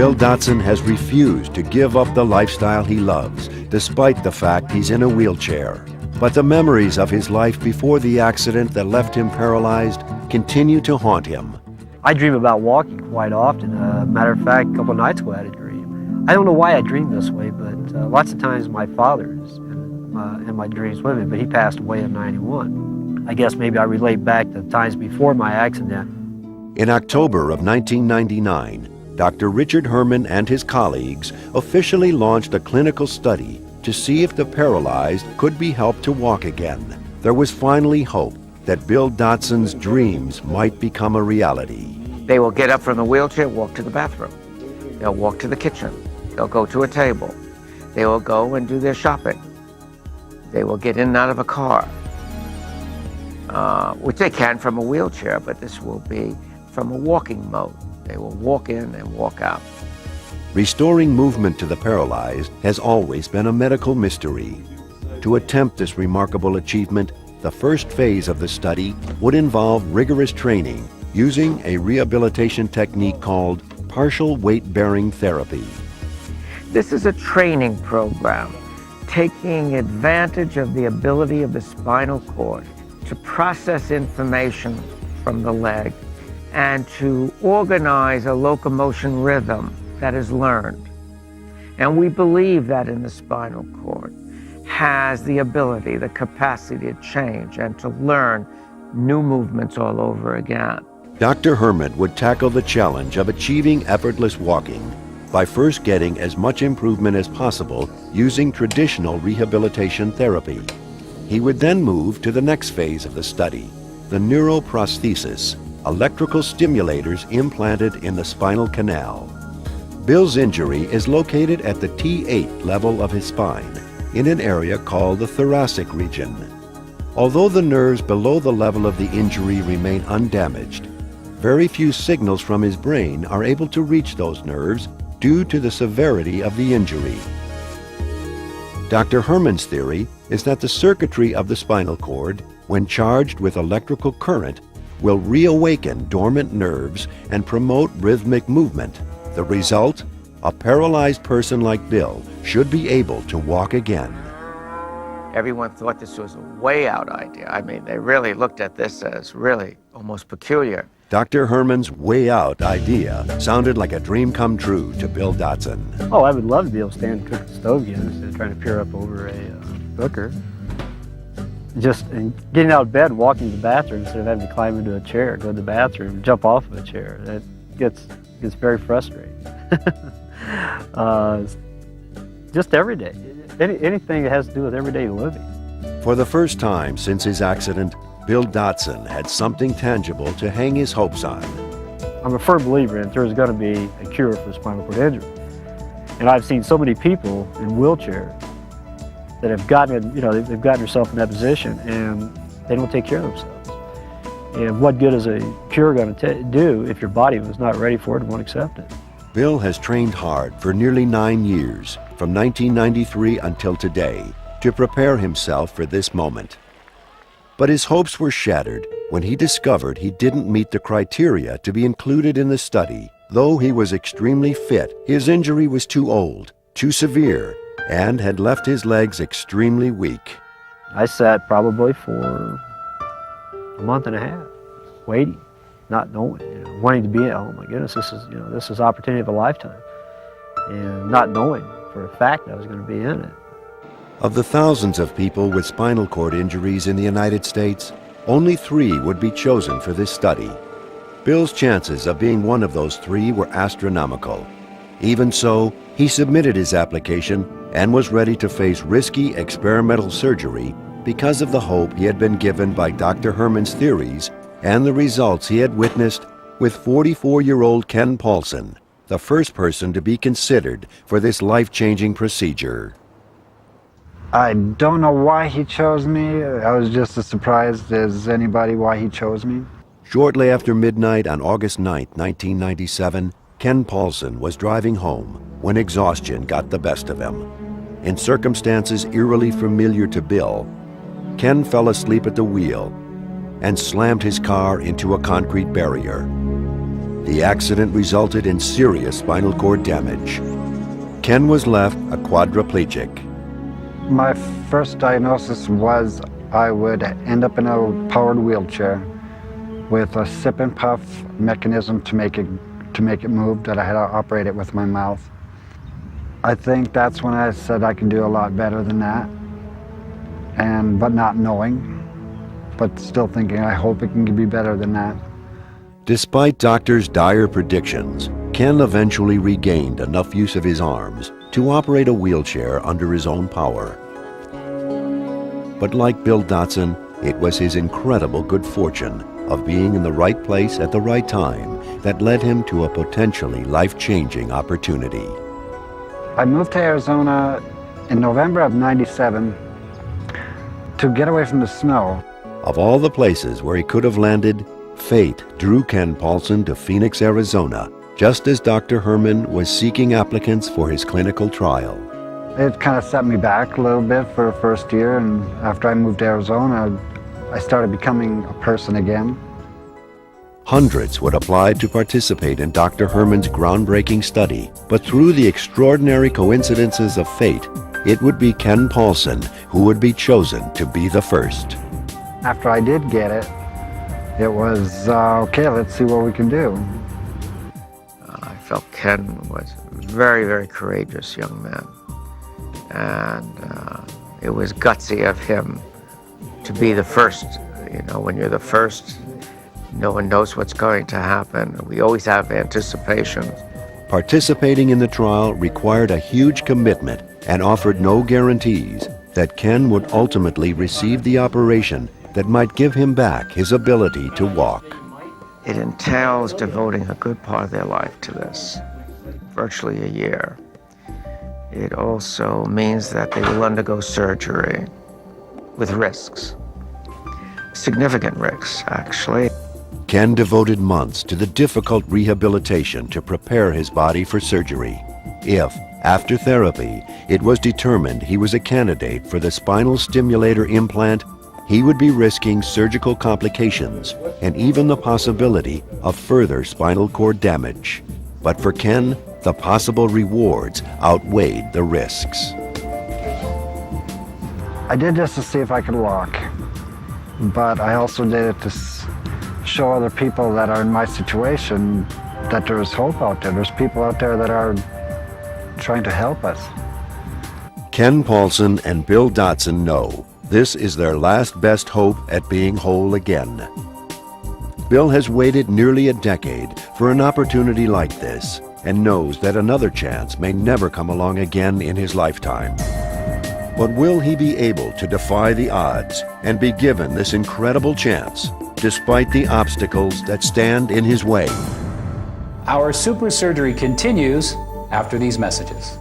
Bill Dotson has refused to give up the lifestyle he loves, despite the fact he's in a wheelchair. But the memories of his life before the accident that left him paralyzed continue to haunt him. I dream about walking quite often. Matter of fact, a couple of nights ago I had a dream. I don't know why I dream this way, but lots of times my father's in my dreams with me, but he passed away at 91. I guess maybe I relate back to times before my accident. In October of 1999, Dr. Richard Herman and his colleagues officially launched a clinical study to see if the paralyzed could be helped to walk again. There was finally hope that Bill Dotson's dreams might become a reality. They will get up from the wheelchair, walk to the bathroom. They'll walk to the kitchen. They'll go to a table. They will go and do their shopping. They will get in and out of a car, which they can from a wheelchair, but this will be from a walking mode. They will walk in and walk out. Restoring movement to the paralyzed has always been a medical mystery. To attempt this remarkable achievement, the first phase of the study would involve rigorous training using a rehabilitation technique called partial weight-bearing therapy. This is a training program taking advantage of the ability of the spinal cord to process information from the leg and to organize a locomotion rhythm that is learned. And we believe that in the spinal cord has the ability, the capacity to change and to learn new movements all over again. Dr. Herman would tackle the challenge of achieving effortless walking by first getting as much improvement as possible using traditional rehabilitation therapy. He would then move to the next phase of the study, the neuroprosthesis, electrical stimulators implanted in the spinal canal. Bill's injury is located at the T8 level of his spine, in an area called the thoracic region. Although the nerves below the level of the injury remain undamaged, very few signals from his brain are able to reach those nerves due to the severity of the injury. Dr. Herman's theory is that the circuitry of the spinal cord, when charged with electrical current, will reawaken dormant nerves and promote rhythmic movement. The result? A paralyzed person like Bill should be able to walk again. Everyone thought this was a way out idea. I mean, they really looked at this as really almost peculiar. Dr. Herman's way out idea sounded like a dream come true to Bill Dotson. Oh, I would love to be able to stand and cook the stove again instead of trying to peer up over a cooker. Just getting out of bed and walking to the bathroom instead of having to climb into a chair, go to the bathroom, jump off of a chair. That gets very frustrating. Just every day. Anything that has to do with everyday living. For the first time since his accident, Bill Dotson had something tangible to hang his hopes on. I'm a firm believer in there's going to be a cure for spinal cord injury. And I've seen so many people in wheelchairs that have gotten, they've gotten themselves in that position and they don't take care of themselves. And what good is a cure going to do if your body was not ready for it and won't accept it? Bill has trained hard for nearly 9 years, from 1993 until today, to prepare himself for this moment. But his hopes were shattered when he discovered he didn't meet the criteria to be included in the study. Though he was extremely fit, his injury was too old, too severe, and had left his legs extremely weak. I sat probably for a month and a half, waiting, not knowing, wanting to be, oh my goodness, this is opportunity of a lifetime, and not knowing for a fact I was going to be in it. Of the thousands of people with spinal cord injuries in the United States, only 3 would be chosen for this study. Bill's chances of being one of those 3 were astronomical. Even so, he submitted his application and was ready to face risky experimental surgery because of the hope he had been given by Dr. Herman's theories and the results he had witnessed with 44-year-old Ken Paulson, the first person to be considered for this life-changing procedure. I don't know why he chose me. I was just as surprised as anybody why he chose me. Shortly after midnight on August 9, 1997, Ken Paulson was driving home when exhaustion got the best of him. In circumstances eerily familiar to Bill, Ken fell asleep at the wheel and slammed his car into a concrete barrier. the accident resulted in serious spinal cord damage. Ken was left a quadriplegic. My first diagnosis was I would end up in a powered wheelchair with a sip and puff mechanism to make it move, that I had to operate it with my mouth. I think that's when I said I can do a lot better than that, but not knowing, but still thinking I hope it can be better than that. Despite doctors' dire predictions, Ken eventually regained enough use of his arms to operate a wheelchair under his own power. But like Bill Dotson, it was his incredible good fortune of being in the right place at the right time that led him to a potentially life-changing opportunity. I moved to Arizona in November of '97 to get away from the snow. Of all the places where he could have landed, fate drew Ken Paulson to Phoenix, Arizona, just as Dr. Herman was seeking applicants for his clinical trial. It kind of set me back a little bit for the first year, and after I moved to Arizona, I started becoming a person again. Hundreds would apply to participate in Dr. Herman's groundbreaking study, but through the extraordinary coincidences of fate, it would be Ken Paulson who would be chosen to be the first. After I did get it, it was, okay, let's see what we can do. I felt Ken was a very, very courageous young man. And it was gutsy of him to be the first. You know, when you're the first, no one knows what's going to happen. We always have anticipation. Participating in the trial required a huge commitment and offered no guarantees that Ken would ultimately receive the operation that might give him back his ability to walk. It entails devoting a good part of their life to this, virtually a year. It also means that they will undergo surgery with risks, significant risks, actually. Ken devoted months to the difficult rehabilitation to prepare his body for surgery. If, after therapy, it was determined he was a candidate for the spinal stimulator implant, he would be risking surgical complications and even the possibility of further spinal cord damage. But for Ken, the possible rewards outweighed the risks. I did this to see if I could walk, but I also did it to show other people that are in my situation that there is hope out there. There's people out there that are trying to help us. Ken Paulson and Bill Dotson know this is their last best hope at being whole again. Bill has waited nearly a decade for an opportunity like this and knows that another chance may never come along again in his lifetime. But will he be able to defy the odds and be given this incredible chance despite the obstacles that stand in his way? Our super surgery continues after these messages.